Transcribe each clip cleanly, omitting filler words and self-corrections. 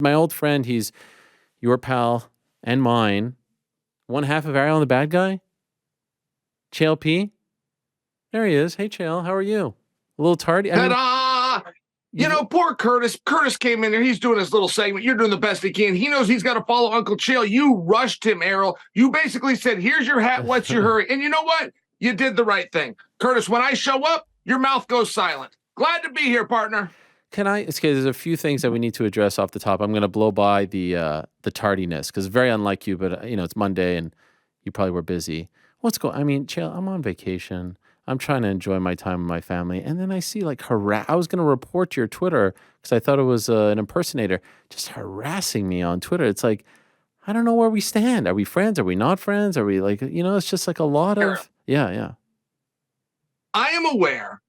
My old friend, he's your pal and mine. One half of Ariel and the bad guy, Chael P. There he is. Hey, Chael, how are you? A little tardy. Ta-da! Poor Curtis. Curtis came in there. He's doing his little segment. You're doing the best he can. He knows he's got to follow Uncle Chael. You rushed him, Errol. You basically said, here's your hat. What's your hurry? And you know what? You did the right thing. Curtis, when I show up, your mouth goes silent. Glad to be here, partner. It's okay, there's a few things that we need to address off the top. I'm going to blow by the tardiness because it's very unlike you, but it's Monday and you probably were busy. Chael, I'm on vacation. I'm trying to enjoy my time with my family. And then I see I was going to report to your Twitter because I thought it was an impersonator just harassing me on Twitter. It's like, I don't know where we stand. Are we friends? Are we not friends? Are we it's just like a lot of, yeah. I am aware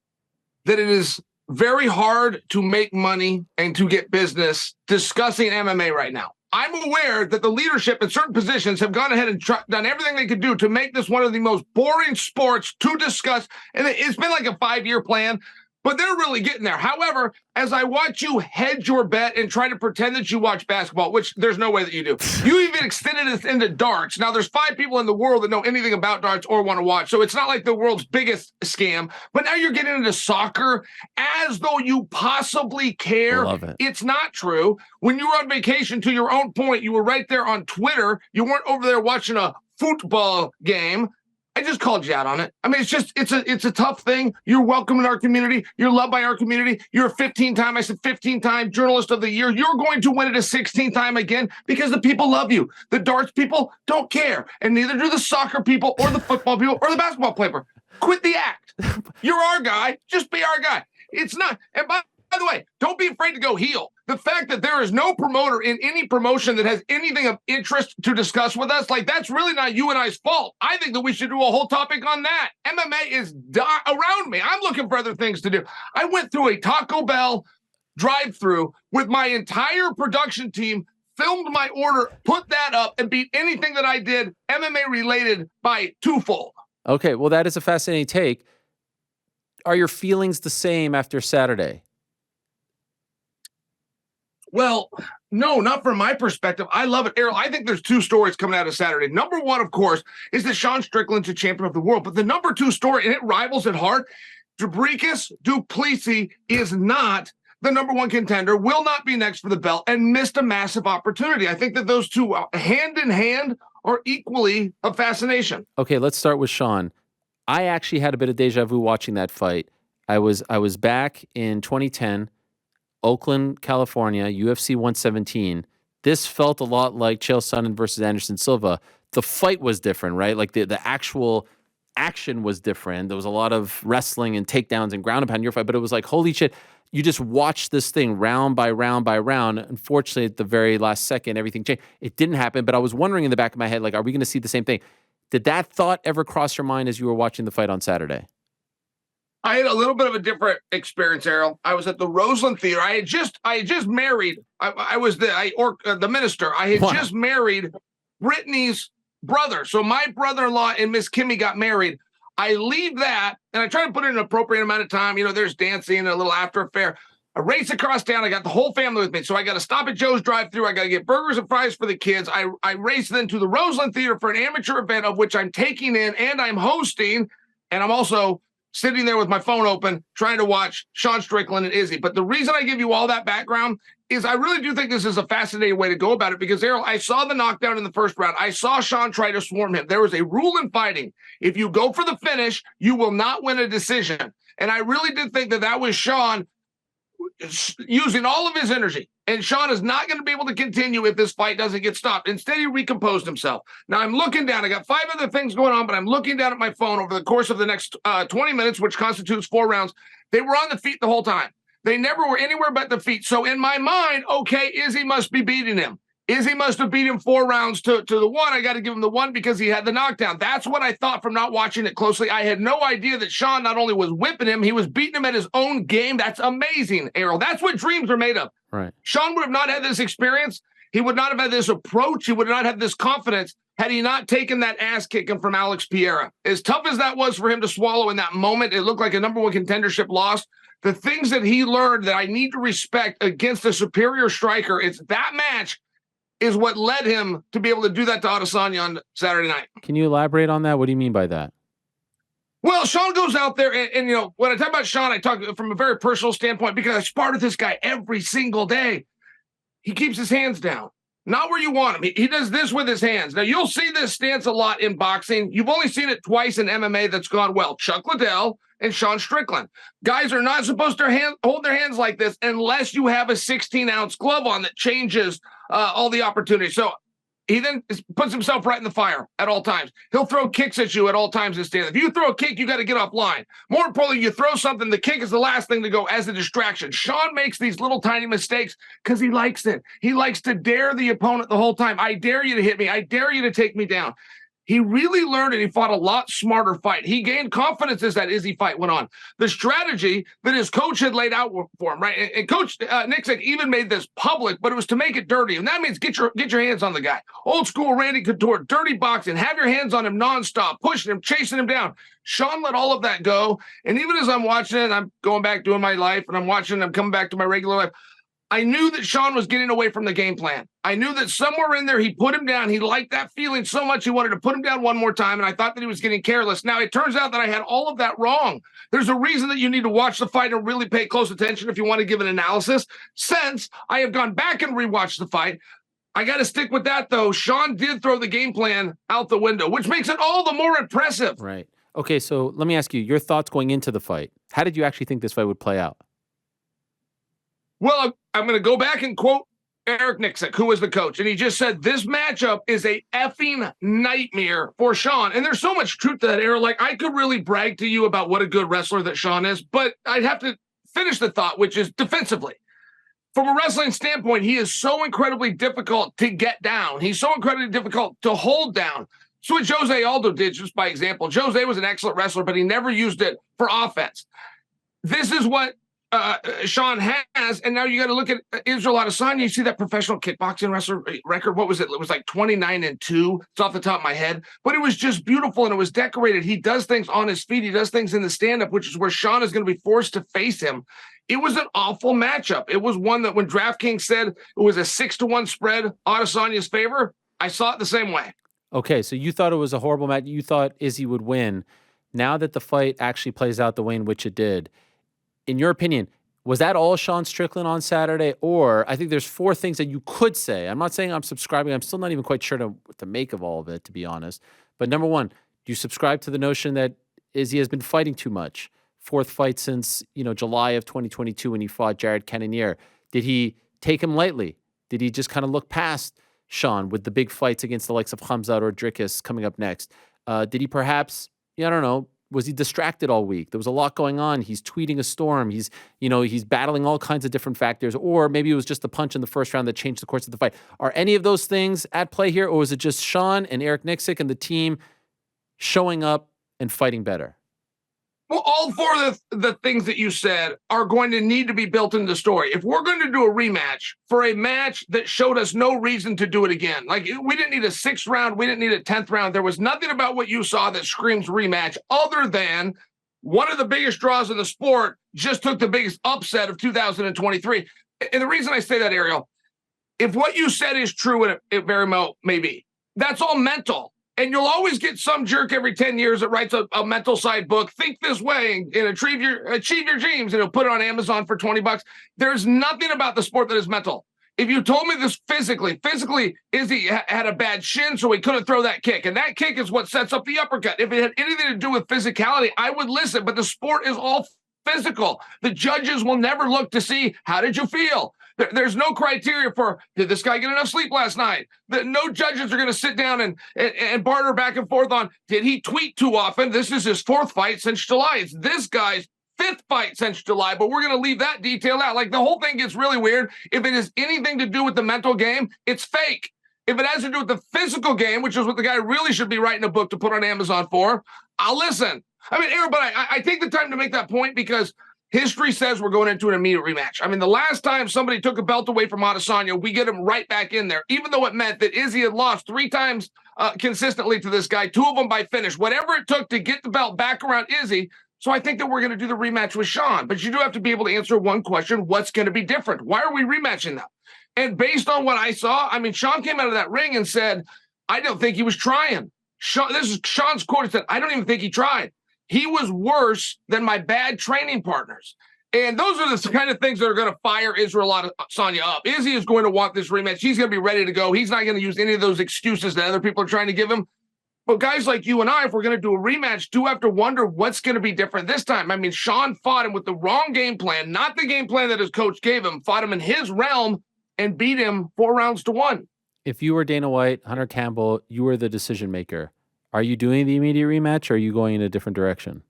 that it is very hard to make money and to get business discussing MMA right now. I'm aware that the leadership in certain positions have gone ahead and done everything they could do to make this one of the most boring sports to discuss. And it's been like a 5-year plan, but they're really getting there. However, as I watch you hedge your bet and try to pretend that you watch basketball, which there's no way that you do. You even extended this into darts. Now, there's 5 people in the world that know anything about darts or want to watch. So it's not like the world's biggest scam. But now you're getting into soccer as though you possibly care. Love it. It's not true. When you were on vacation, to your own point, you were right there on Twitter. You weren't over there watching a football game. I just called you out on it. I mean, it's a tough thing. You're welcome in our community. You're loved by our community. You're a 15-time journalist of the year. You're going to win it a 16th time again because the people love you. The darts people don't care. And neither do the soccer people or the football people or the basketball player. Quit the act. You're our guy. Just be our guy. It's not. And by the way, don't be afraid to go heel. The fact that there is no promoter in any promotion that has anything of interest to discuss with us, that's really not you and I's fault. I think that we should do a whole topic on that. MMA is around me. I'm looking for other things to do. I went through a Taco Bell drive-through with my entire production team, filmed my order, put that up, and beat anything that I did MMA related by twofold. Okay, well, that is a fascinating take. Are your feelings the same after Saturday? Well, no, not from my perspective. I love it. Errol, I think there's 2 stories coming out of Saturday. Number 1, of course, is that Sean Strickland's a champion of the world. But the number 2 story, and it rivals it hard, Dricus du Plessis is not the number 1 contender, will not be next for the belt, and missed a massive opportunity. I think that those two, hand in hand, are equally a fascination. Okay, let's start with Sean. I actually had a bit of deja vu watching that fight. I was back in 2010, Oakland, California, UFC 117. This felt a lot like Chael Sonnen versus Anderson Silva. The fight was different, right? Like the actual action was different. There was a lot of wrestling and takedowns and ground and pound in your fight, but it was like, holy shit, you just watched this thing round by round by round. Unfortunately, at the very last second, everything changed. It didn't happen, but I was wondering in the back of my head, are we going to see the same thing? Did that thought ever cross your mind as you were watching the fight on Saturday? I had a little bit of a different experience, Errol. I was at the Roseland Theater. I had just married. I was the minister. I had just married Brittany's brother. So my brother-in-law and Miss Kimmy got married. I leave that, and I try to put in an appropriate amount of time. There's dancing and a little after affair. I race across town. I got the whole family with me. So I got to stop at Joe's drive-thru. I got to get burgers and fries for the kids. I race then to the Roseland Theater for an amateur event of which I'm taking in and I'm hosting. And I'm also sitting there with my phone open, trying to watch Sean Strickland and Izzy. But the reason I give you all that background is I really do think this is a fascinating way to go about it because, Errol, I saw the knockdown in the first round. I saw Sean try to swarm him. There was a rule in fighting. If you go for the finish, you will not win a decision. And I really did think that was Sean using all of his energy. And Sean is not going to be able to continue if this fight doesn't get stopped. Instead, he recomposed himself. Now, I'm looking down. I got 5 other things going on, but I'm looking down at my phone over the course of the next 20 minutes, which constitutes 4 rounds. They were on the feet the whole time. They never were anywhere but the feet. So in my mind, okay, Izzy must be beating him. Izzy must have beat him 4 rounds to the 1. I got to give him the 1 because he had the knockdown. That's what I thought from not watching it closely. I had no idea that Sean not only was whipping him, he was beating him at his own game. That's amazing, Errol. That's what dreams are made of. Right. Sean would have not had this experience. He would not have had this approach. He would not have this confidence had he not taken that ass kicking from Alex Pereira. As tough as that was for him to swallow in that moment, it looked like a number 1 contendership loss. the things that he learned that I need to respect against a superior striker, it's that match is what led him to be able to do that to Adesanya on Saturday night. Can you elaborate on that? What do you mean by that? Well, Sean goes out there and you know, when I talk about Sean, I talk from a very personal standpoint because I sparred with this guy every single day. He keeps his hands down. Not where you want him. He does this with his hands. Now, you'll see this stance a lot in boxing. You've only seen it twice in MMA that's gone well. Chuck Liddell and Sean Strickland. Guys are not supposed to hold their hands like this unless you have a 16-ounce glove on that changes all the opportunities. So he then puts himself right in the fire at all times. He'll throw kicks at you at all times in stand. If you throw a kick, you got to get offline. More importantly, you throw something, the kick is the last thing to go as a distraction. Sean makes these little tiny mistakes because he likes it. He likes to dare the opponent the whole time. I dare you to hit me. I dare you to take me down. He really learned and he fought a lot smarter fight. He gained confidence as that Izzy fight went on. The strategy that his coach had laid out for him, right? And Coach Nixick even made this public, but it was to make it dirty. And that means get your hands on the guy. Old school Randy Couture, dirty boxing, have your hands on him nonstop, pushing him, chasing him down. Sean let all of that go. And even as I'm watching it, I'm going back doing my life and I'm coming back to my regular life. I knew that Sean was getting away from the game plan. I knew that somewhere in there, he put him down. He liked that feeling so much, he wanted to put him down one more time, and I thought that he was getting careless. Now, it turns out that I had all of that wrong. There's a reason that you need to watch the fight and really pay close attention if you want to give an analysis. Since I have gone back and rewatched the fight, I got to stick with that, though. Sean did throw the game plan out the window, which makes it all the more impressive. Right. Okay, so let me ask you, your thoughts going into the fight. How did you actually think this fight would play out? Well, I'm going to go back and quote Eric Nixick, who was the coach, and he just said, this matchup is a effing nightmare for Sean. And there's so much truth to that, Eric. Like, I could really brag to you about what a good wrestler that Sean is, but I'd have to finish the thought, which is defensively. From a wrestling standpoint, he is so incredibly difficult to get down. He's so incredibly difficult to hold down. So what Jose Aldo did, just by example, Jose was an excellent wrestler, but he never used it for offense. This is what Sean has, and now you got to look at Israel Adesanya. You see that professional kickboxing wrestler record. What was it? It was like 29-2. It's off the top of my head, but it was just beautiful and it was decorated. He does things on his feet. He does things in the stand-up, which is where Sean is going to be forced to face him. It was an awful matchup. It was one that when DraftKings said it was a 6-1 spread, Adesanya's favor, I saw it the same way. Okay, so you thought it was a horrible match. You thought Izzy would win. Now that the fight actually plays out the way in which it did, in your opinion, was that all Sean Strickland on Saturday? Or I think there's 4 things that you could say. I'm not saying I'm subscribing. I'm still not even quite sure what to make of all of it, to be honest. But number one, do you subscribe to the notion that Izzy has been fighting too much? 4th fight since, July of 2022 when he fought Jared Cannonier. Did he take him lightly? Did he just kind of look past Sean with the big fights against the likes of Khamzat or Dricus coming up next? Did he perhaps, I don't know, was he distracted all week? There was a lot going on. He's tweeting a storm. He's battling all kinds of different factors. Or maybe it was just the punch in the first round that changed the course of the fight. Are any of those things at play here? Or is it just Sean and Eric Nixick and the team showing up and fighting better? Well, all 4 of the things that you said are going to need to be built into the story. If we're going to do a rematch for a match that showed us no reason to do it again, like we didn't need a 6th round, we didn't need a 10th round. There was nothing about what you saw that screams rematch other than one of the biggest draws in the sport just took the biggest upset of 2023. And the reason I say that, Ariel, if what you said is true, and it very well may be, that's all mental. And you'll always get some jerk every 10 years that writes a mental side book, think this way and achieve your dreams, and he'll put it on Amazon for $20. There's nothing about the sport that is mental. If you told me this physically, Izzy had a bad shin, so he couldn't throw that kick. And that kick is what sets up the uppercut. If it had anything to do with physicality, I would listen, but the sport is all physical. The judges will never look to see, how did you feel? There's no criteria for, did this guy get enough sleep last night? No judges are going to sit down and barter back and forth on, did he tweet too often? This is his 4th fight since July. It's this guy's 5th fight since July, but we're going to leave that detail out. Like, the whole thing gets really weird. If it has anything to do with the mental game, it's fake. If it has to do with the physical game, which is what the guy really should be writing a book to put on Amazon for, I'll listen. I mean, Aaron, but I take the time to make that point because history says we're going into an immediate rematch. I mean, the last time somebody took a belt away from Adesanya, we get him right back in there, even though it meant that Izzy had lost 3 times consistently to this guy, 2 of them by finish. Whatever it took to get the belt back around Izzy, So I think that we're going to do the rematch with Sean, but you do have to be able to answer one question: what's going to be different? Why are we rematching them? And based on what I saw, I mean, Sean came out of that ring and said, I don't think he was trying. This is Sean's quote. He said, I don't even think he tried. He was worse than my bad training partners. And those are the kind of things that are going to fire Israel Adesanya up. Izzy is going to want this rematch. He's going to be ready to go. He's not going to use any of those excuses that other people are trying to give him. But guys like you and I, if we're going to do a rematch, do have to wonder what's going to be different this time. I mean, Sean fought him with the wrong game plan, not the game plan that his coach gave him, fought him in his realm and beat him 4 rounds to 1. If you were Dana White, Hunter Campbell, you were the decision maker. Are you doing the immediate rematch or are you going in a different direction?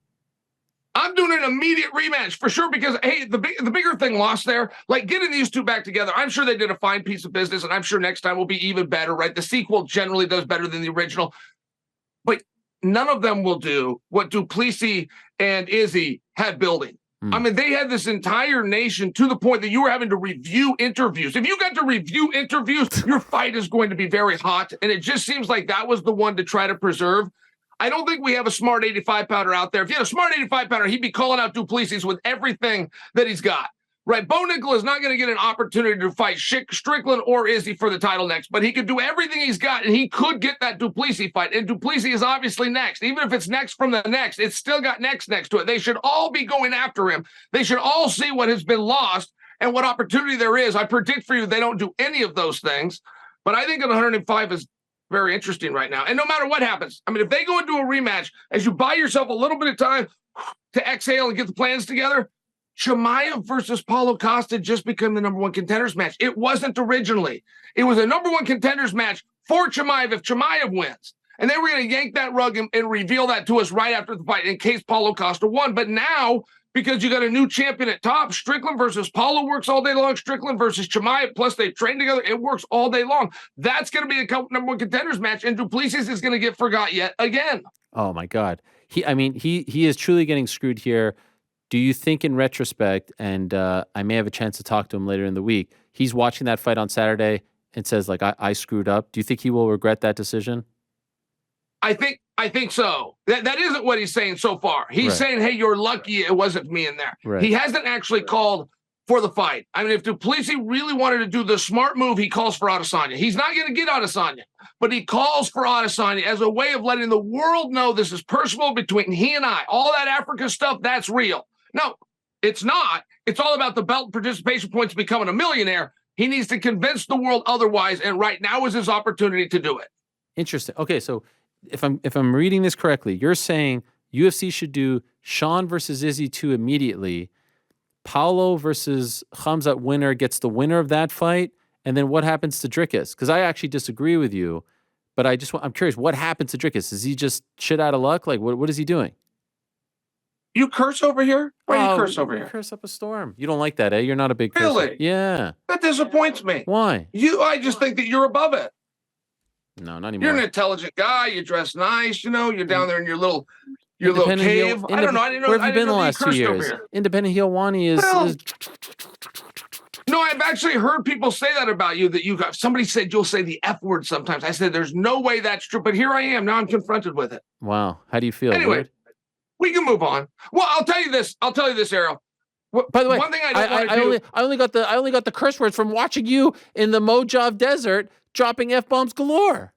I'm doing an immediate rematch for sure because, hey, the bigger thing lost there, like getting these two back together, I'm sure they did a fine piece of business, and I'm sure next time will be even better, right? The sequel generally does better than the original. But none of them will do what Duplessis and Izzy had building. I mean, they had this entire nation to the point that you were having to review interviews. If you got to review interviews, your fight is going to be very hot, and it just seems like that was the one to try to preserve. I don't think we have a smart 85-pounder out there. If you had a smart 85-pounder, he'd be calling out Duplessis with everything that he's got. Right, Bo Nickel is not going to get an opportunity to fight Strickland or Izzy for the title next, but he could do everything he's got, and he could get that Duplessis fight. And Duplessis is obviously next. Even if it's next from the next, it's still got next to it. They should all be going after him. They should all see what has been lost and what opportunity there is. I predict for you they don't do any of those things, but I think at 105 is very interesting right now. And no matter what happens, I mean, if they go into a rematch, as you buy yourself a little bit of time to exhale and get the plans together, Chimaev versus Paulo Costa just became the number 1 contenders match. It wasn't originally. It was a number 1 contenders match for Chimaev if Chimaev wins. And they were going to yank that rug and reveal that to us right after the fight in case Paulo Costa won. But now, because you got a new champion at top, Strickland versus Paulo works all day long. Strickland versus Chimaev, plus they train together. It works all day long. That's going to be a number 1 contenders match, and Duplessis is going to get forgot yet again. Oh, my God. He is truly getting screwed here. Do you think in retrospect, and I may have a chance to talk to him later in the week, he's watching that fight on Saturday and says, like, I screwed up? Do you think he will regret that decision? I think so. That isn't what he's saying so far. He's saying, hey, you're lucky it wasn't me in there. Right. He hasn't actually called for the fight. I mean, if Duplessis really wanted to do the smart move, he calls for Adesanya. He's not going to get Adesanya, but he calls for Adesanya as a way of letting the world know this is personal between he and I. All that Africa stuff, that's real. No, it's not. It's all about the belt participation points becoming a millionaire. He needs to convince the world otherwise, and right now is his opportunity to do it. Interesting. Okay, so if I'm reading this correctly, you're saying UFC should do Sean versus Izzy 2 immediately. Paulo versus Khamzat winner gets the winner of that fight, and then what happens to Dricus? Because I actually disagree with you, but I'm curious, what happens to Dricus? Is he just shit out of luck? Like, what is he doing? You curse over here? Why do you curse over here? Curse up a storm. You don't like that, eh? You're not a big cursor. Really? Yeah. That disappoints me. Why? I just think that you're above it. No, not anymore. You're an intelligent guy. You dress nice. You're down there in your little cave. I don't know. I didn't know. Where have you been the you last 2 cursed years? Independent Helwani is. No, I've actually heard people say that about you, that you got, somebody said you'll say the F word sometimes. I said, there's no way that's true, but here I am. Now I'm confronted with it. Wow. How do you feel? Anyway, Weird? We can move on. Well, I'll tell you this, Errol. By the way, one thing I don't want to do. I only got the curse words from watching you in the Mojave Desert dropping F-bombs galore.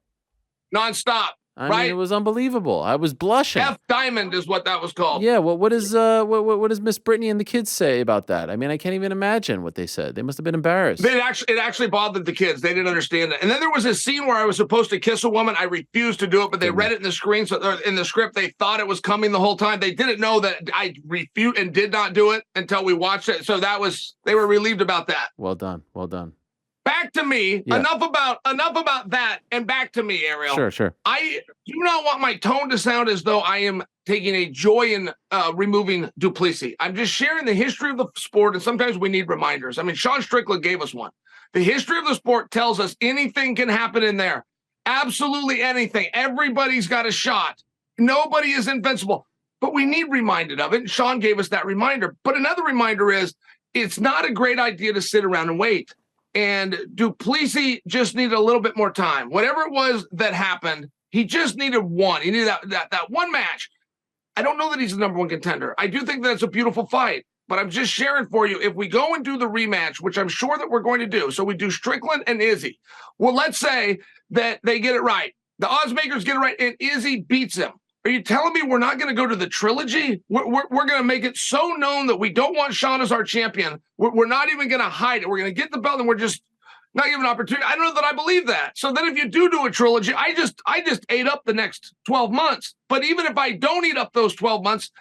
Nonstop. I right? mean, it was unbelievable. I was blushing. F Diamond is what that was called. Yeah. Well, what does Miss Brittany and the kids say about that? I mean, I can't even imagine what they said. They must have been embarrassed. It actually bothered the kids. They didn't understand it. And then there was a scene where I was supposed to kiss a woman. I refused to do it, but they read it in the screen. So in the script, they thought it was coming the whole time. They didn't know that I refused and did not do it until we watched it. So they were relieved about that. Well done. Well done. Back to me. Yeah. Enough about that, and back to me, Ariel. Sure. I do not want my tone to sound as though I am taking a joy in removing Duplessis. I'm just sharing the history of the sport, and sometimes we need reminders. I mean, Sean Strickland gave us one. The history of the sport tells us anything can happen in there. Absolutely anything. Everybody's got a shot. Nobody is invincible. But we need reminded of it, and Sean gave us that reminder. But another reminder is it's not a great idea to sit around and wait. And Duplessis just needed a little bit more time. Whatever it was that happened, he just needed one. He needed that one match. I don't know that he's the number one contender. I do think that's a beautiful fight, but I'm just sharing for you. If we go and do the rematch, which I'm sure that we're going to do, so we do Strickland and Izzy. Well, let's say that they get it right. The odds makers get it right, and Izzy beats him. Are you telling me we're not going to go to the trilogy? We're going to make it so known that we don't want Sean as our champion. We're not even going to hide it. We're going to get the belt, and we're just not given an opportunity. I don't know that I believe that. So then if you do a trilogy, I just ate up the next 12 months. But even if I don't eat up those 12 months,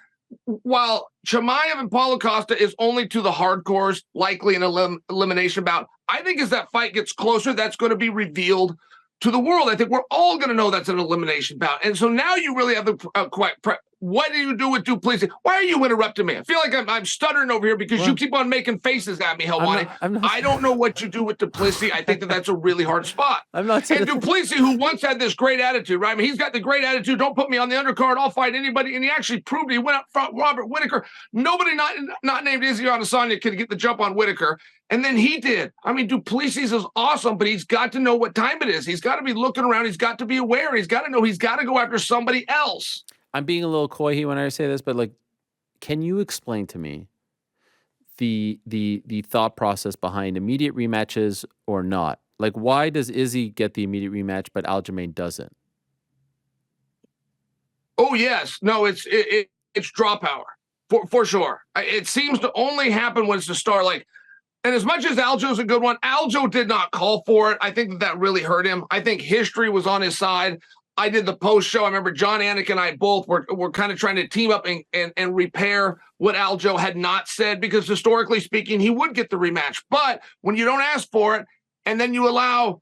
while Chimaev and Paulo Costa is only to the hardcores, likely an elimination bout, I think as that fight gets closer, that's going to be revealed to the world. I think we're all going to know that's an elimination bout. And so now you really have the what do you do with Duplessis? Why are you interrupting me? I feel like I'm stuttering over here because you keep on making faces at me, Helwani. I don't know what you do with Duplessis. I think that's a really hard spot. I'm not saying. And Duplessis, who once had this great attitude, right? I mean, he's got the great attitude. Don't put me on the undercard. I'll fight anybody. And he actually proved he went up front. Robert Whitaker. Nobody not named Izzy Adesanya could get the jump on Whitaker. And then he did. I mean, Duplessis is awesome, but he's got to know what time it is. He's got to be looking around. He's got to be aware. He's got to know he's got to go after somebody else. I'm being a little coy here when I say this, but like, can you explain to me the thought process behind immediate rematches or not? Like, why does Izzy get the immediate rematch, but Aljamain doesn't? Oh yes, no, it's draw power for sure. It seems to only happen when it's the star. Like, and as much as Aljo's a good one, Aljo did not call for it. I think that really hurt him. I think history was on his side. I did the post show. I remember John Anik and I both were kind of trying to team up and repair what Aljo had not said, because historically speaking, he would get the rematch. But when you don't ask for it, and then you allow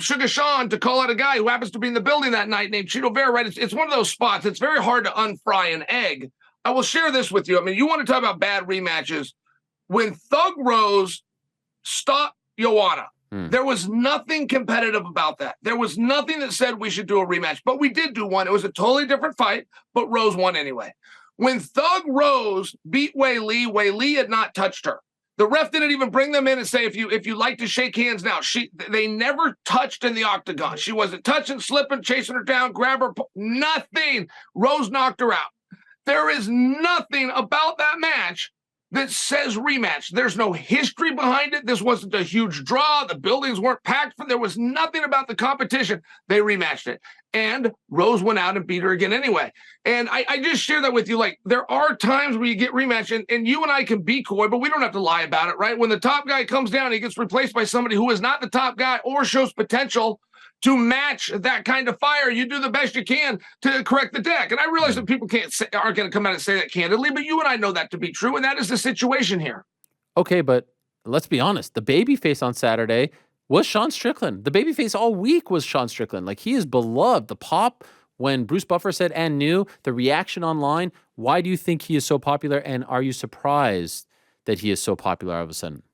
Sugar Sean to call out a guy who happens to be in the building that night named Chito Vera, right? It's one of those spots. It's very hard to unfry an egg. I will share this with you. I mean, you want to talk about bad rematches. When Thug Rose stopped Joanna, there was nothing competitive about that. There was nothing that said we should do a rematch, but we did do one. It was a totally different fight, but Rose won anyway. When Thug Rose beat Wei Li had not touched her. The ref didn't even bring them in and say, if you like to shake hands now. They never touched in the octagon. She wasn't touching, slipping, chasing her down, grab her, nothing. Rose knocked her out. There is nothing about that match that says rematch. There's no history behind it. This wasn't a huge draw. The buildings weren't packed. There was nothing about the competition. They rematched it. And Rose went out and beat her again anyway. And I just share that with you. Like, there are times where you get rematch, and you and I can be coy, but we don't have to lie about it, right? When the top guy comes down, he gets replaced by somebody who is not the top guy or shows potential to match that kind of fire. You do the best you can to correct the deck. And I realize that people aren't going to come out and say that candidly, but you and I know that to be true, and that is the situation here. Okay, but let's be honest. The babyface on Saturday was Sean Strickland. The babyface all week was Sean Strickland. Like, he is beloved. The pop when Bruce Buffer said and knew, the reaction online. Why do you think he is so popular, and are you surprised that he is so popular all of a sudden?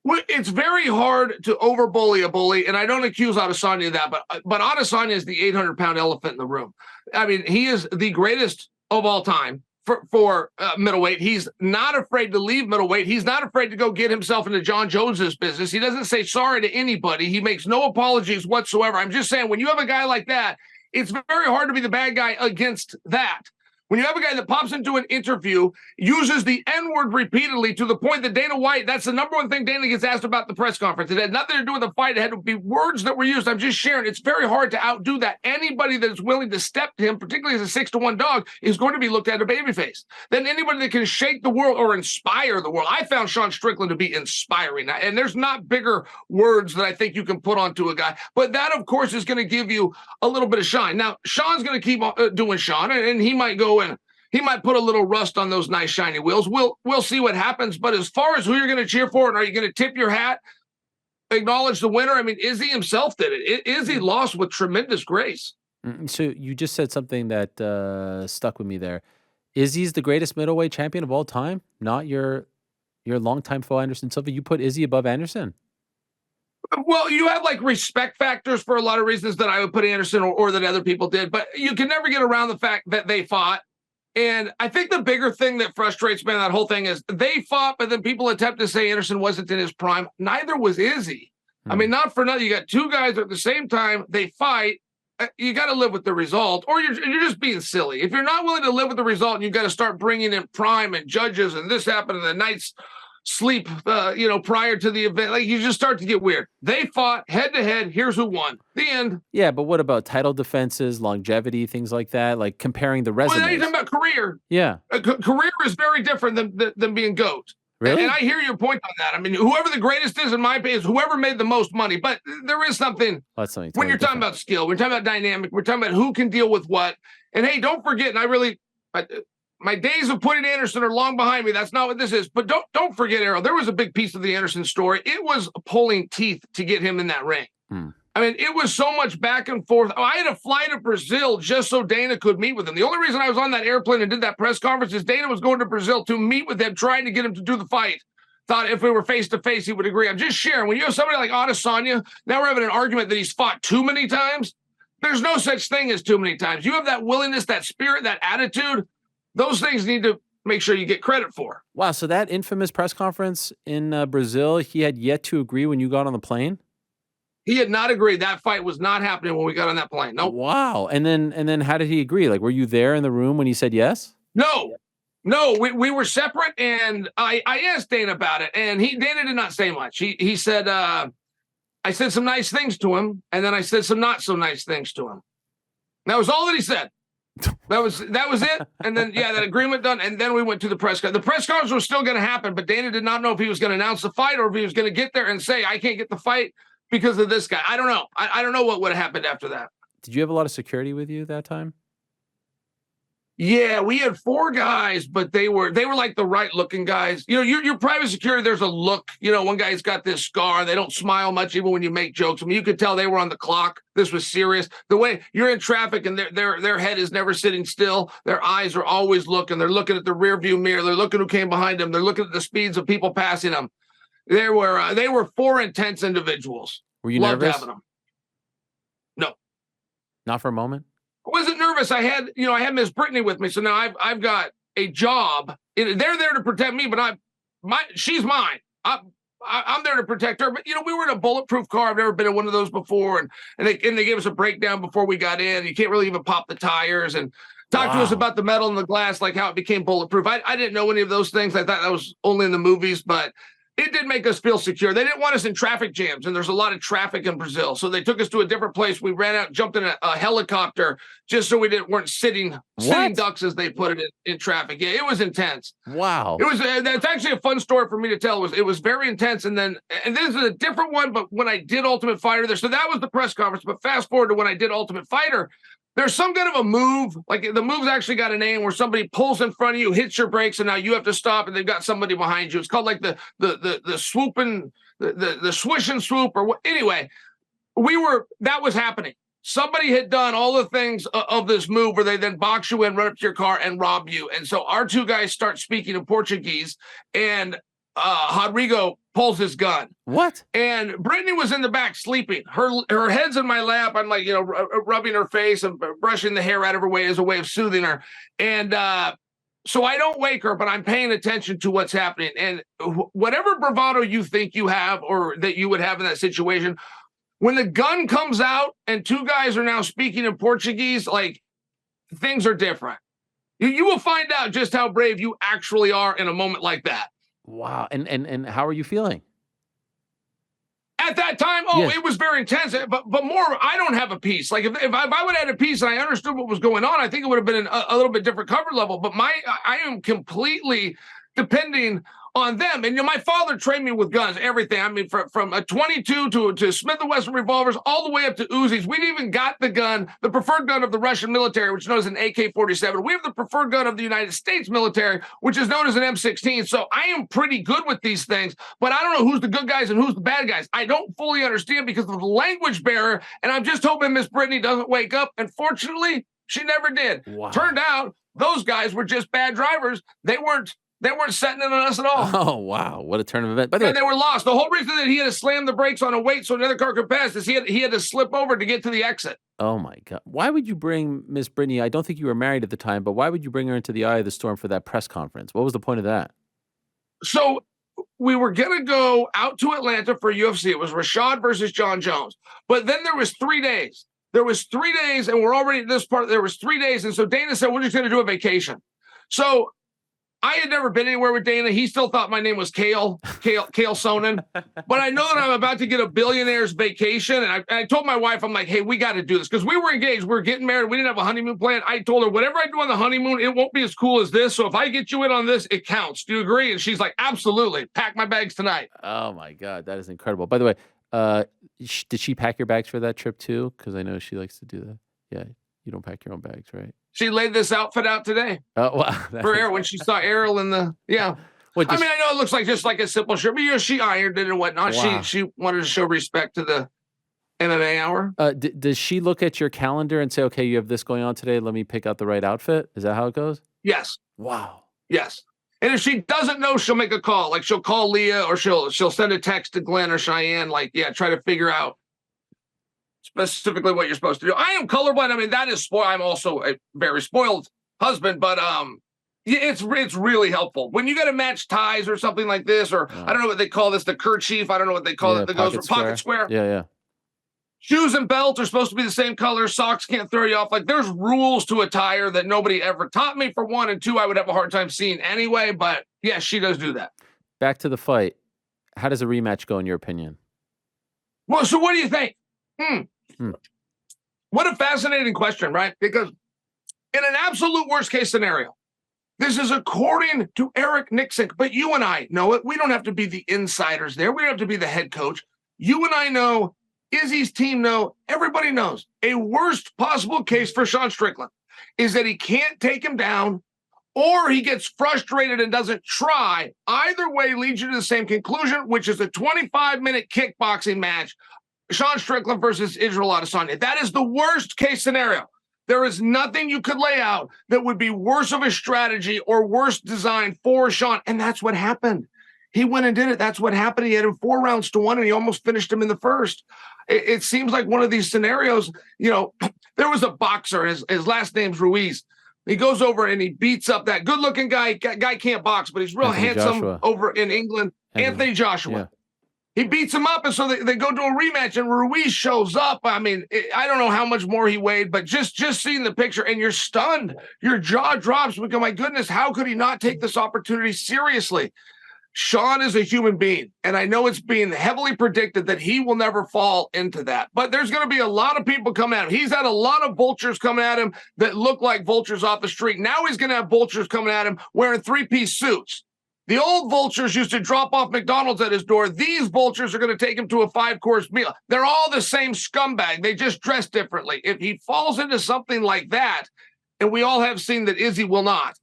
Well, it's very hard to over-bully a bully, and I don't accuse Adesanya of that, but Adesanya is the 800-pound elephant in the room. I mean, he is the greatest of all time for middleweight. He's not afraid to leave middleweight. He's not afraid to go get himself into John Jones's business. He doesn't say sorry to anybody. He makes no apologies whatsoever. I'm just saying, when you have a guy like that, it's very hard to be the bad guy against that. When you have a guy that pops into an interview, uses the N-word repeatedly to the point that Dana White, that's the number one thing Dana gets asked about the press conference. It had nothing to do with the fight. It had to be words that were used. I'm just sharing. It's very hard to outdo that. Anybody that is willing to step to him, particularly as a 6-1 dog, is going to be looked at a babyface. Then anybody that can shake the world or inspire the world. I found Sean Strickland to be inspiring. And there's not bigger words that I think you can put onto a guy. But that, of course, is going to give you a little bit of shine. Now, Sean's going to keep doing Sean, and he might go and he might put a little rust on those nice shiny wheels. We'll see what happens. But as far as who you're going to cheer for, and are you going to tip your hat, acknowledge the winner? I mean, Izzy himself did it. Izzy lost with tremendous grace. So you just said something that stuck with me there. Izzy's the greatest middleweight champion of all time, not your longtime foe Anderson Silva. You put Izzy above Anderson. Well, you have like respect factors for a lot of reasons that I would put Anderson or that other people did, but you can never get around the fact that they fought. And I think the bigger thing that frustrates me in that whole thing is they fought, but then people attempt to say Anderson wasn't in his prime. Neither was Izzy. I mean, not for nothing. You got two guys at the same time. They fight. you got to live with the result, or you're just being silly. If you're not willing to live with the result, and you've got to start bringing in prime and judges, and this happened in the night's sleep, prior to the event, like you just start to get weird. They fought head to head. Here's who won. The end. Yeah, but what about title defenses, longevity, things like that? Like comparing the Well, now you're resumes. talking about career. Yeah. Career is very different than being GOAT. Really? And I hear your point on that. I mean, whoever the greatest is, in my opinion, is whoever made the most money. But there is something, That's something when you're talking about skill, we're talking about dynamic, we're talking about who can deal with what. And hey, don't forget, and my days of putting Anderson are long behind me. That's not what this is. But don't forget, Errol, there was a big piece of the Anderson story. It was pulling teeth to get him in that ring. I mean, it was so much back and forth. I had to fly to Brazil just so Dana could meet with him. The only reason I was on that airplane and did that press conference is Dana was going to Brazil to meet with him, trying to get him to do the fight. Thought if we were face-to-face, he would agree. I'm just sharing. When you have somebody like Adesanya, now we're having an argument that he's fought too many times. There's no such thing as too many times. You have that willingness, that spirit, that attitude. Those things need to make sure you get credit for. Wow, so that infamous press conference in Brazil, he had yet to agree when you got on the plane? He had not agreed. That fight was not happening when we got on that plane. Nope. Wow. And then how did he agree? Like, were you there in the room when he said yes? No, we were separate, and I asked Dana about it, and Dana did not say much. He said, I said some nice things to him, and then I said some not so nice things to him. That was all that he said. That was it. And then, that agreement done. And then we went to the press conference. The press conference was still going to happen, but Dana did not know if he was going to announce the fight or if he was going to get there and say, I can't get the fight because of this guy. I don't know. I don't know what would have happened after that. Did you have a lot of security with you that time? Yeah, we had 4 guys, but they were like the right looking guys. Your private security, there's a look. One guy's got this scar. They don't smile much even when you make jokes. I mean, you could tell they were on the clock. This was serious. The way you're in traffic and their head is never sitting still. Their eyes are always looking. They're looking at the rear view mirror. They're looking who came behind them. They're looking at the speeds of people passing them. They were 4 intense individuals. Were you Loved nervous? having them. No. Not for a moment? I wasn't nervous. I had Miss Brittany with me, so now I've got a job. They're there to protect me, but she's mine. I'm there to protect her. But we were in a bulletproof car. I've never been in one of those before, and they gave us a breakdown before we got in. You can't really even pop the tires and talk to us about the metal and the glass, like how it became bulletproof. I didn't know any of those things. I thought that was only in the movies, but it did make us feel secure. They didn't want us in traffic jams, and there's a lot of traffic in Brazil. So they took us to a different place. We ran out, jumped in a helicopter just so we weren't sitting ducks, as they put it, in traffic. Yeah, it was intense. Wow. It was. That's actually a fun story for me to tell. It was very intense. And this is a different one, but when I did Ultimate Fighter there, so that was the press conference. But fast forward to when I did Ultimate Fighter, there's some kind of a move, like the move's actually got a name, where somebody pulls in front of you, hits your brakes, and now you have to stop, and they've got somebody behind you. It's called like the swooping, the swish and swoop, or what. Anyway, that was happening. Somebody had done all the things of this move where they then box you in, run up to your car, and rob you. And so our 2 guys start speaking in Portuguese, and Rodrigo pulls his gun. What? And Brittany was in the back sleeping. Her head's in my lap. I'm like, rubbing her face and brushing the hair out of her way as a way of soothing her. And so I don't wake her, but I'm paying attention to what's happening. And whatever bravado you think you have or that you would have in that situation, when the gun comes out and 2 guys are now speaking in Portuguese, like, things are different. You will find out just how brave you actually are in a moment like that. Wow. And how are you feeling? At that time, It was very intense. But more, I don't have a piece. Like, if I would have had a piece and I understood what was going on, I think it would have been a little bit different cover level. But I am completely depending on them. And my father trained me with guns, everything. I mean, from a 22 to Smith & Wesson revolvers, all the way up to Uzis. We'd even got the preferred gun of the Russian military, which is known as an AK-47. We have the preferred gun of the United States military, which is known as an M16. So I am pretty good with these things, but I don't know who's the good guys and who's the bad guys. I don't fully understand because of the language barrier, and I'm just hoping Miss Brittany doesn't wake up. And fortunately, she never did. Wow. Turned out those guys were just bad drivers. They weren't setting in on us at all. Oh, wow. What a turn of events. By the way, they were lost. The whole reason that he had to slam the brakes on a weight so another car could pass is he had to slip over to get to the exit. Oh, my God. Why would you bring Miss Brittany? I don't think you were married at the time, but why would you bring her into the eye of the storm for that press conference? What was the point of that? So we were going to go out to Atlanta for UFC. It was Rashad versus John Jones. But then there was 3 days. There was 3 days, and we're already at this part. There was 3 days, and so Dana said, we're just going to do a vacation. So I had never been anywhere with Dana. He still thought my name was Chael Sonnen. But I know that I'm about to get a billionaire's vacation. And I told my wife, I'm like, hey, we got to do this. Because we were engaged. We were getting married. We didn't have a honeymoon plan. I told her, whatever I do on the honeymoon, it won't be as cool as this. So if I get you in on this, it counts. Do you agree? And she's like, absolutely. Pack my bags tonight. Oh, my God. That is incredible. By the way, did she pack your bags for that trip too? Because I know she likes to do that. Yeah. You don't pack your own bags, right? She laid this outfit out today wow. for Errol when she saw Errol in the, yeah. I mean, I know it looks like just like a simple shirt, but she ironed it and whatnot. Wow. She wanted to show respect to the MMA hour. Does she look at your calendar and say, okay, you have this going on today, let me pick out the right outfit? Is that how it goes? Yes. Wow. Yes. And if she doesn't know, she'll make a call. Like she'll call Leah or she'll send a text to Glenn or Cheyenne, like, yeah, try to figure out specifically what you're supposed to do. I am colorblind. I mean, that is spoiled. I'm also a very spoiled husband, but it's really helpful when you got to match ties or something like this, or I don't know what they call this, the kerchief. I don't know what they call it. That goes for pocket square. Yeah. Shoes and belt are supposed to be the same color. Socks can't throw you off. Like there's rules to attire that nobody ever taught me, for one, and two, I would have a hard time seeing anyway. But yeah, she does do that. Back to the fight. How does a rematch go in your opinion? Well, so what do you think? What a fascinating question, right? Because in an absolute worst case scenario, this is according to Eric Nixon, but you and I know it. We don't have to be the insiders there. We don't have to be the head coach. You and I know, Izzy's team know, everybody knows. A worst possible case for Sean Strickland is that he can't take him down, or he gets frustrated and doesn't try. Either way leads you to the same conclusion, which is a 25-minute kickboxing match, Sean Strickland versus Israel Adesanya. That is the worst case scenario. There is nothing you could lay out that would be worse of a strategy or worse design for Sean. And that's what happened. He went and did it. That's what happened. He had him 4 rounds to 1, and he almost finished him in the first. It seems like one of these scenarios, there was a boxer, his last name's Ruiz. He goes over and he beats up that good-looking guy. Guy can't box, but he's real handsome over in England. Anthony Joshua. Yeah. He beats him up, and so they go to a rematch, and Ruiz shows up. I mean, I don't know how much more he weighed, but just seeing the picture, and you're stunned. Your jaw drops because, my goodness, how could he not take this opportunity seriously? Sean is a human being, and I know it's being heavily predicted that he will never fall into that. But there's going to be a lot of people coming at him. He's had a lot of vultures coming at him that look like vultures off the street. Now he's going to have vultures coming at him wearing 3-piece suits. The old vultures used to drop off McDonald's at his door. These vultures are going to take him to a 5-course meal. They're all the same scumbag. They just dress differently. If he falls into something like that, and we all have seen that Izzy will not,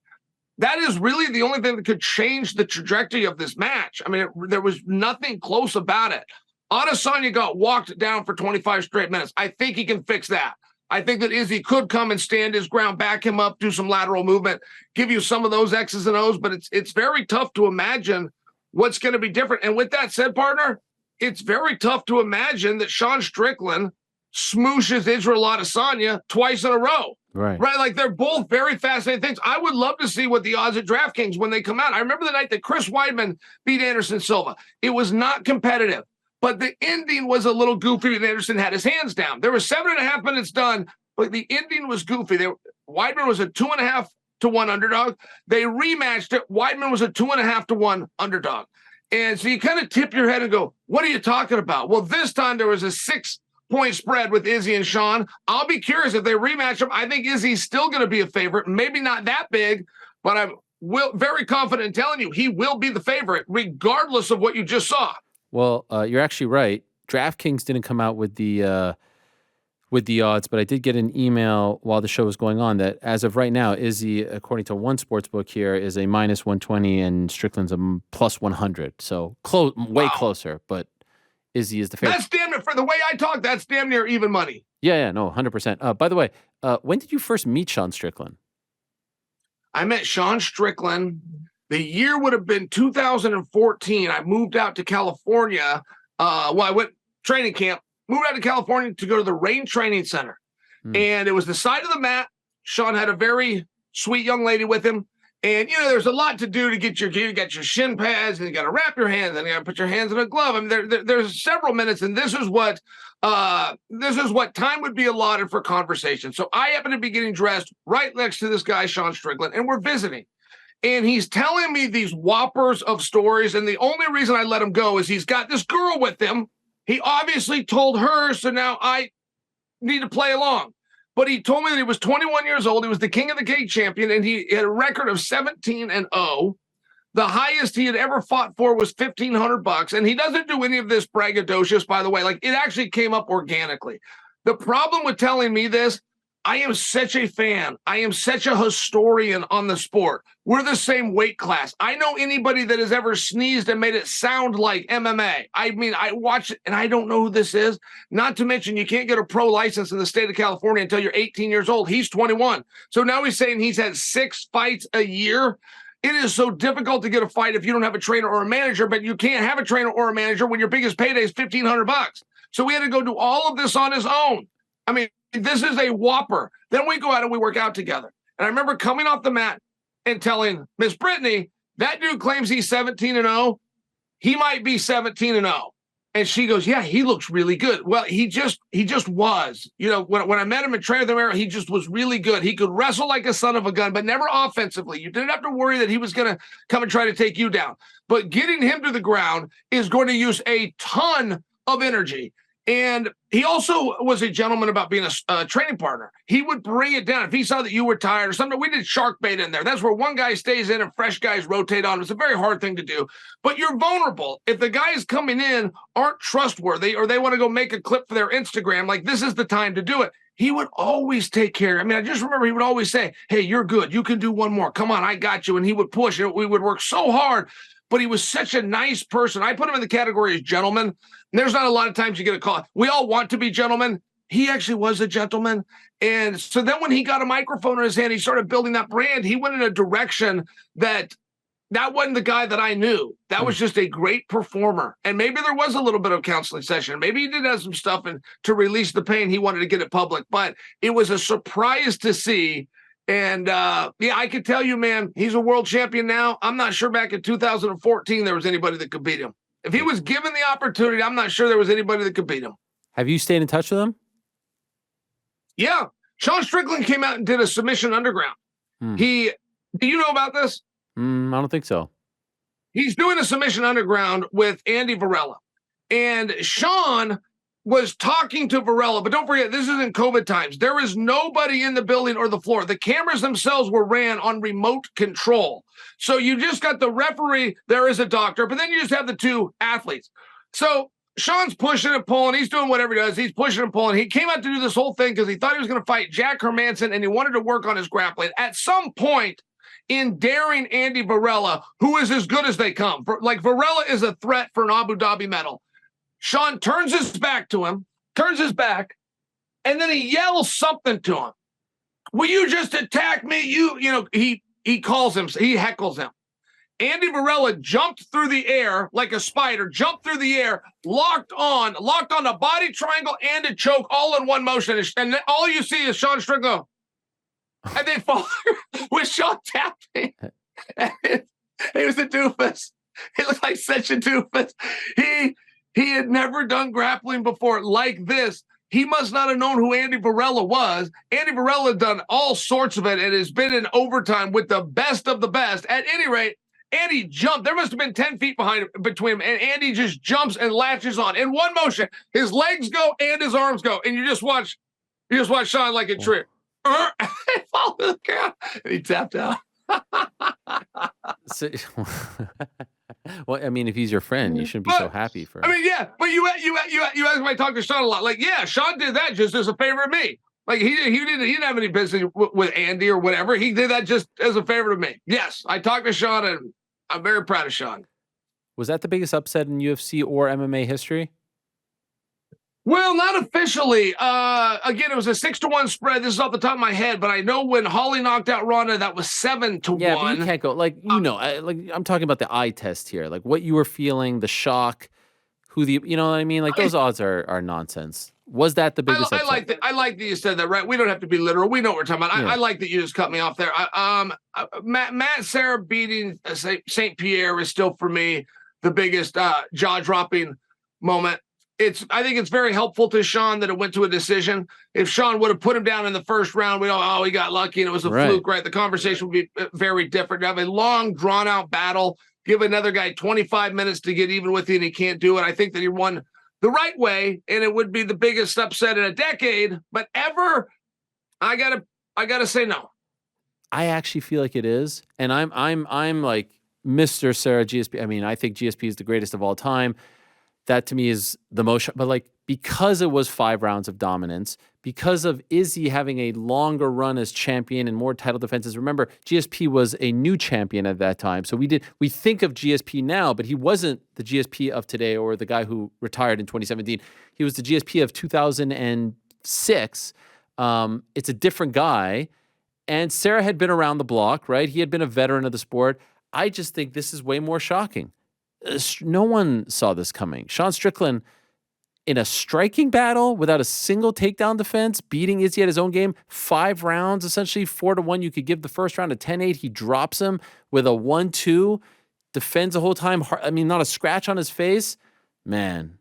that is really the only thing that could change the trajectory of this match. I mean, there was nothing close about it. Adesanya got walked down for 25 straight minutes. I think he can fix that. I think that Izzy could come and stand his ground, back him up, do some lateral movement, give you some of those X's and O's, but it's very tough to imagine what's going to be different. And with that said, partner, it's very tough to imagine that Sean Strickland smooshes Israel Adesanya twice in a row. Right. Like they're both very fascinating things. I would love to see what the odds at DraftKings when they come out. I remember the night that Chris Weidman beat Anderson Silva. It was not competitive, but the ending was a little goofy and Anderson had his hands down. There were 7.5 minutes done, but the ending was goofy. Weidman was a 2.5 to 1 underdog. They rematched it. Weidman was a 2.5 to 1 underdog. And so you kind of tip your head and go, what are you talking about? Well, this time there was a 6-point spread with Izzy and Sean. I'll be curious if they rematch them. I think Izzy's still going to be a favorite. Maybe not that big, but I'm very confident in telling you he will be the favorite regardless of what you just saw. Well, you're actually right. DraftKings didn't come out with the odds, but I did get an email while the show was going on that as of right now, Izzy, according to one sports book here, is a minus 120 and Strickland's a plus 100. So way closer, but Izzy is the favorite. That's damn near, for the way I talk, that's damn near even money. Yeah, no, 100%. By the way, when did you first meet Sean Strickland? I met Sean Strickland. The year would have been 2014. I moved out to California. I went training camp, moved out to California to go to the Rain Training Center. And it was the side of the mat. Sean had a very sweet young lady with him. And, there's a lot to do to get you got your shin pads, and you got to wrap your hands, and you got to put your hands in a glove. I mean, there's several minutes, and this is what time would be allotted for conversation. So I happen to be getting dressed right next to this guy, Sean Strickland, and we're visiting. And he's telling me these whoppers of stories, and the only reason I let him go is he's got this girl with him. He obviously told her, so now I need to play along. But he told me that he was 21 years old. He was the King of the Cage champion, and he had a record of 17-0. The highest he had ever fought for was $1,500. And he doesn't do any of this braggadocious, by the way. Like, it actually came up organically. The problem with telling me this, I am such a fan. I am such a historian on the sport. We're the same weight class. I know anybody that has ever sneezed and made it sound like MMA. I mean, I watch it and I don't know who this is. Not to mention, you can't get a pro license in the state of California until you're 18 years old. He's 21. So now he's saying he's had 6 fights a year. It is so difficult to get a fight if you don't have a trainer or a manager, but you can't have a trainer or a manager when your biggest payday is $1,500. So we had to go do all of this on his own. I mean, this is a whopper. Then we go out and we work out together. And I remember coming off the mat and telling Miss Brittany, that dude claims he's 17-0. He might be 17-0. And she goes, yeah, he looks really good. Well, he just was. When I met him and trained with him, he just was really good. He could wrestle like a son of a gun, but never offensively. You didn't have to worry that he was going to come and try to take you down. But getting him to the ground is going to use a ton of energy. And he also was a gentleman about being a training partner. He would bring it down. If he saw that you were tired or something, we did shark bait in there. That's where one guy stays in and fresh guys rotate on. It's a very hard thing to do. But you're vulnerable. If the guys coming in aren't trustworthy or they want to go make a clip for their Instagram, like, this is the time to do it. He would always take care. I mean, I just remember he would always say, hey, you're good. You can do one more. Come on, I got you. And he would push. And we would work so hard. But he was such a nice person. I put him in the category as gentleman. And there's not a lot of times you get a call. We all want to be gentlemen. He actually was a gentleman. And so then when he got a microphone in his hand, he started building that brand. He went in a direction that wasn't the guy that I knew. That was just a great performer. And maybe there was a little bit of counseling session. Maybe he did have some stuff to release the pain. He wanted to get it public. But it was a surprise to see. And, I could tell you, man, he's a world champion now. I'm not sure back in 2014 there was anybody that could beat him. If he was given the opportunity, I'm not sure there was anybody that could beat him. Have you stayed in touch with him? Yeah. Sean Strickland came out and did a submission underground. Do you know about this? I don't think so. He's doing a submission underground with Andy Varela. And Sean was talking to Varela, but don't forget, this is in COVID times. There is nobody in the building or the floor. The cameras themselves were ran on remote control. So you just got the referee, there is a doctor, but then you just have the two athletes. So Sean's pushing and pulling. He's doing whatever he does. He's pushing and pulling. He came out to do this whole thing because he thought he was going to fight Jack Hermanson, and he wanted to work on his grappling. At some point in daring Andy Varela, who is as good as they come, like Varela is a threat for an Abu Dhabi medal, Sean turns his back, and then he yells something to him. Will you just attack me? He calls him, he heckles him. Andy Varela jumped through the air like a spider, locked on a body triangle and a choke all in one motion. And all you see is Sean Strickland. And they fall with Sean tapping. He was a doofus. He looked like such a doofus. He had never done grappling before like this. He must not have known who Andy Varela was. Andy Varela had done all sorts of it and has been in overtime with the best of the best. At any rate, Andy jumped. There must have been 10 feet between him, and Andy just jumps and latches on. In one motion, his legs go and his arms go, and you just watch Sean like a trip. Fall to the ground, and he tapped out. Well, I mean, if he's your friend, you shouldn't be so happy for him. I mean, yeah, but you asked me, I talk to Sean a lot. Like, yeah, Sean did that just as a favor of me. Like, he didn't have any business with Andy or whatever. He did that just as a favor of me. Yes, I talked to Sean, and I'm very proud of Sean. Was that the biggest upset in UFC or MMA history? Well, not officially. Again, it was a 6-1 spread. This is off the top of my head, but I know when Holly knocked out Ronda, that was 7-1. Yeah, but you can't go I'm talking about the eye test here. Like what you were feeling, the shock. who the, you know what I mean? Like those odds are nonsense. Was that the biggest upset? I like that you said that, right? We don't have to be literal. We know what we're talking about. Yeah. I like that you just cut me off there. Matt Serra beating St. Pierre is still for me the biggest jaw-dropping moment. I think it's very helpful to Sean that it went to a decision. If Sean would have put him down in the first round, we know, he got lucky and it was a fluke, right? The conversation would be very different. To have a long, drawn-out battle, give another guy 25 minutes to get even with you, and he can't do it. I think that he won the right way, and it would be the biggest upset in a decade, but ever, I gotta say no. I actually feel like it is, and I'm like Mr. Serra GSP. I mean, I think GSP is the greatest of all time. That to me is the most, but like because it was 5 rounds of dominance, because of Izzy having a longer run as champion and more title defenses. Remember, GSP was a new champion at that time. So we think of GSP now, but he wasn't the GSP of today or the guy who retired in 2017. He was the GSP of 2006. It's a different guy. And Serra had been around the block, right? He had been a veteran of the sport. I just think this is way more shocking. No one saw this coming. Sean Strickland in a striking battle without a single takedown defense, beating Izzy at his own game, 5 rounds, essentially 4-1. You could give the first round a 10-8. He drops him with a 1-2, defends the whole time. I mean, not a scratch on his face. Man,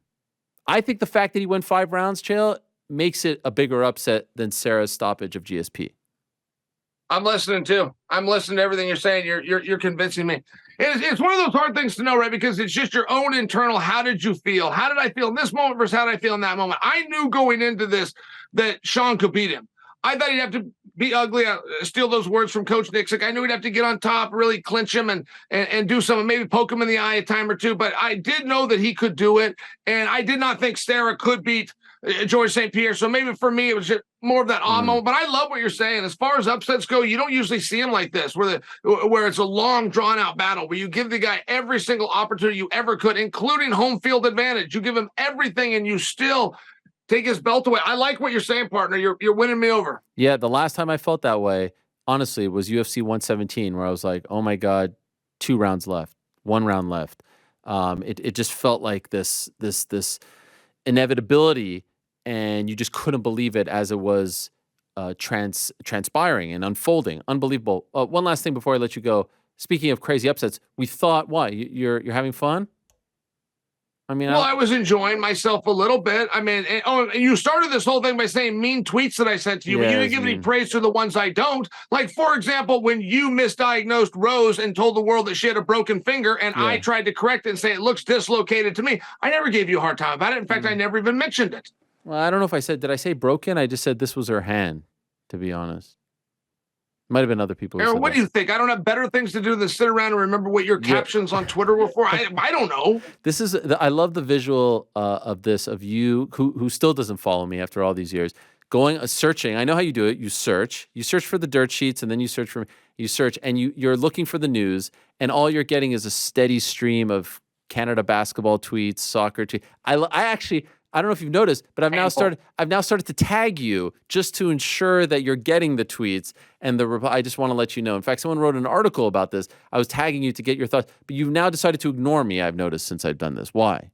I think the fact that he went 5 rounds, Chael, makes it a bigger upset than Serra's stoppage of GSP. I'm listening too. I'm listening to everything you're saying. You're convincing me. It's one of those hard things to know, right? Because it's just your own internal. How did you feel? How did I feel in this moment versus how did I feel in that moment? I knew going into this that Sean could beat him. I thought he'd have to be ugly. Steal those words from Coach Nixick. I knew he'd have to get on top, really clinch him and do something, maybe poke him in the eye a time or two. But I did know that he could do it. And I did not think Serra could beat George St. Pierre. So maybe for me, it was just more of that moment. But I love what you're saying. As far as upsets go, you don't usually see them like this, where it's a long, drawn-out battle, where you give the guy every single opportunity you ever could, including home field advantage. You give him everything, and you still take his belt away. I like what you're saying, partner. You're winning me over. Yeah, the last time I felt that way, honestly, was UFC 117, where I was like, oh my God, 2 rounds left, 1 round left. It just felt like this inevitability, and you just couldn't believe it as it was transpiring and unfolding. Unbelievable. One last thing before I let you go. Speaking of crazy upsets, we thought, why? You're having fun? I mean, I was enjoying myself a little bit. I mean, you started this whole thing by saying mean tweets that I sent to you, but you didn't give any praise to the ones I don't. Like, for example, when you misdiagnosed Rose and told the world that she had a broken finger, and I tried to correct it and say it looks dislocated to me, I never gave you a hard time about it. In fact, I never even mentioned it. Well, I don't know if did I say broken? I just said this was her hand, to be honest. Might have been other people. Aaron, what do you think? I don't have better things to do than sit around and remember what your captions on Twitter were for. I don't know. I love the visual of this, of you who still doesn't follow me after all these years, going searching. I know how you do it. You search for the dirt sheets, and then you search, and you're looking for the news, and all you're getting is a steady stream of Canada basketball tweets, soccer tweets. I don't know if you've noticed, but I've now started to tag you just to ensure that you're getting the tweets and I just want to let you know. In fact, someone wrote an article about this. I was tagging you to get your thoughts, but you've now decided to ignore me. I've noticed since I've done this. Why?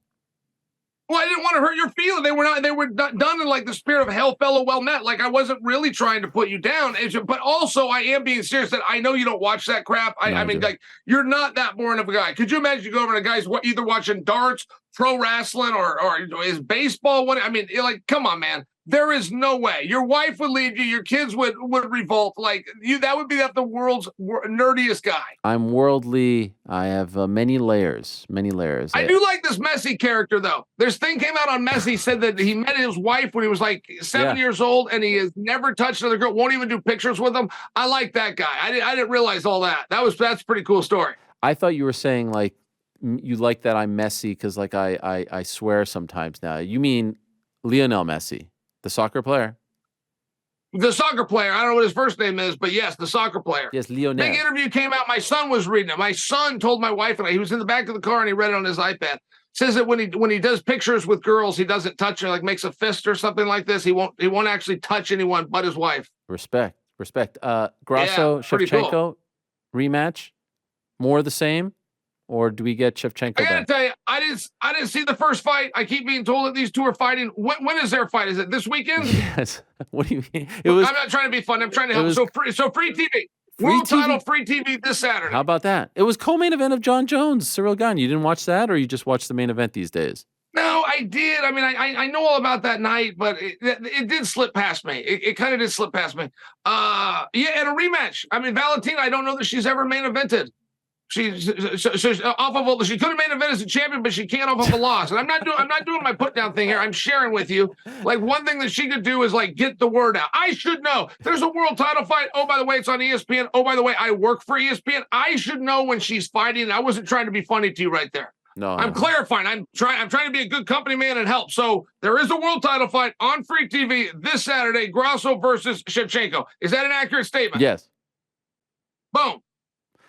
Well, I didn't want to hurt your feelings. They were not done in like the spirit of hell fellow well met. Like I wasn't really trying to put you down, but also I am being serious that I know you don't watch that crap. I mean, like you're not that boring of a guy. Could you imagine you go over to guys either watching darts, pro wrestling, or is baseball one? I mean, like, come on, man. There is no way. Your wife would leave you. Your kids would revolt. Like you, that would be the world's nerdiest guy. I'm worldly. I have many layers. I do like this Messi character, though. This thing came out on Messi, said that he met his wife when he was like 7 years old, and he has never touched another girl, won't even do pictures with them. I like that guy. I didn't realize all that. That's a pretty cool story. I thought you were saying like you like that I'm messy because like I swear sometimes now. You mean Lionel Messi? The soccer player? The soccer player. I don't know what his first name is, but yes, the soccer player. Yes, Lionel. Big interview came out. My son was reading it. My son told my wife and I, he was in the back of the car and he read it on his iPad. Says that when he does pictures with girls, he doesn't touch her, like makes a fist or something like this. He won't actually touch anyone but his wife. Respect. Grasso, Shevchenko, cool. rematch, more of the same. or do we get Shevchenko I gotta back? tell you, I didn't see the first fight. I keep being told that these two are fighting. When is their fight? Is it this weekend? Yes. What do you mean? It was. I'm not trying to be fun. I'm trying to It help. was So free TV. free World title, TV. free TV this Saturday. How about that? It was co-main event of John Jones, Cyril Gane. You didn't watch that, or you just watched the main event these days? No, I did. I mean, I know all about that night, but it did slip past me. It kind of did slip past me. Yeah, and a rematch. I mean, Valentina, I don't know that she's ever main evented. She's off of she could have main event as a champion, but she can't off of a loss. And I'm not doing my put down thing here. I'm sharing with you. Like, one thing that she could do is like get the word out. I should know. There's a world title fight. Oh, by the way, it's on ESPN. Oh, by the way, I work for ESPN. I should know when she's fighting. I wasn't trying to be funny to you right there. No, I'm clarifying. I'm trying to be a good company man and help. So there is a world title fight on free TV this Saturday, Grasso versus Shevchenko. Is that an accurate statement? Yes. Boom.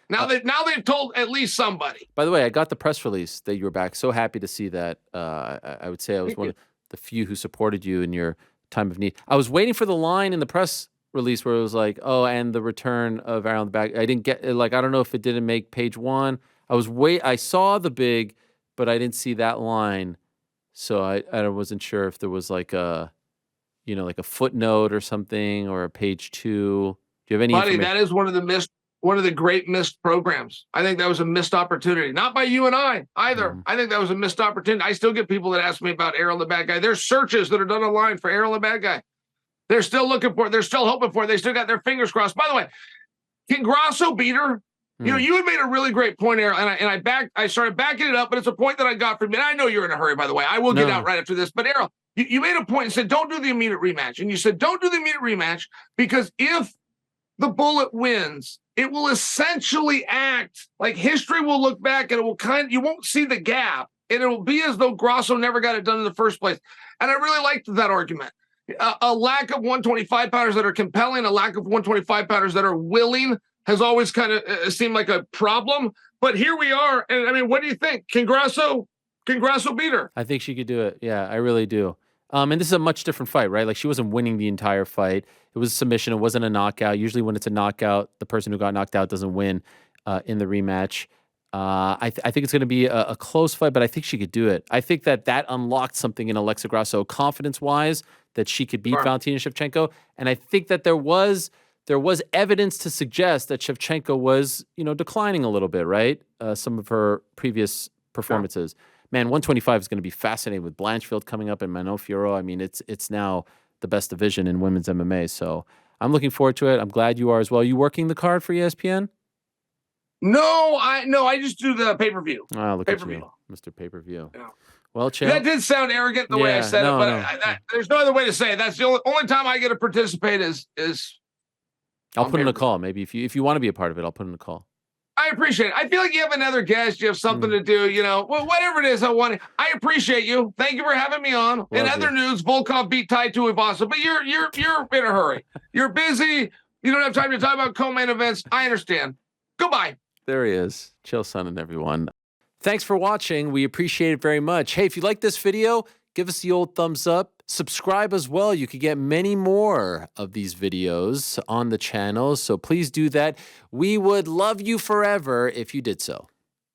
Now they've told at least somebody. By the way, I got the press release that you were back. So happy to see that. I would say I was one of the few who supported you in your time of need. I was waiting for the line in the press release where it was like, oh, and the return of Aaron the back. I didn't get like, I don't know if it didn't make page one. I saw the big, but I didn't see that line. So I wasn't sure if there was like a, like a footnote or something or a page two. Do you have any information? That is one of the great missed programs. I think that was a missed opportunity. Not by you and I either. I think that was a missed opportunity. I still get people that ask me about Errol the bad guy. There's searches that are done online for Errol the bad guy. They're still looking for it. They're still hoping for it. They still got their fingers crossed. By the way, can Grasso beat her? You had made a really great point, Errol, and I started backing it up, but it's a point that I got from you. And I know you're in a hurry, by the way. I will get out right after this. But Errol, you made a point and said, don't do the immediate rematch. And you said, don't do the immediate rematch because if the bullet wins, it will essentially act like history will look back and it will you won't see the gap. And it will be as though Grasso never got it done in the first place. And I really liked that argument. A lack of 125 pounders that are compelling, a lack of 125 pounders that are willing has always kind of seemed like a problem. But here we are. And I mean, what do you think? Can Grasso beat her? I think she could do it. Yeah, I really do. And this is a much different fight, right? Like, she wasn't winning the entire fight. It was a submission. It wasn't a knockout. Usually when it's a knockout, the person who got knocked out doesn't win in the rematch. I think it's going to be a close fight, but I think she could do it. I think that unlocked something in Alexa Grasso confidence-wise that she could beat Valentina Shevchenko. And I think that there was evidence to suggest that Shevchenko was, declining a little bit, right? Some of her previous performances. Man, 125 is going to be fascinating with Blanchfield coming up and Manon Fiorot. I mean, it's now the best division in women's MMA. So I'm looking forward to it. I'm glad you are as well. You working the card for ESPN? No, I just do the pay-per-view. Oh, look at you, Mr. Pay-per-view. Yeah. Well, Chael, that did sound arrogant the way I said it, but there's no other way to say it. That's the only time I get to participate is I'll put in a call. Maybe if you want to be a part of it, I'll put in a call. I appreciate it. I feel like you have another guest. You have something to do, whatever it is I want. I appreciate you. Thank you for having me on. In other news, Volkov beat Tai Tuivasa, but you're in a hurry. You're busy. You don't have time to talk about co-main events. I understand. Goodbye. There he is. Chael Sonnen, everyone. Thanks for watching. We appreciate it very much. Hey, if you like this video, give us the old thumbs up. Subscribe as well. You could get many more of these videos on the channel, so please do that. We would love you forever if you did so.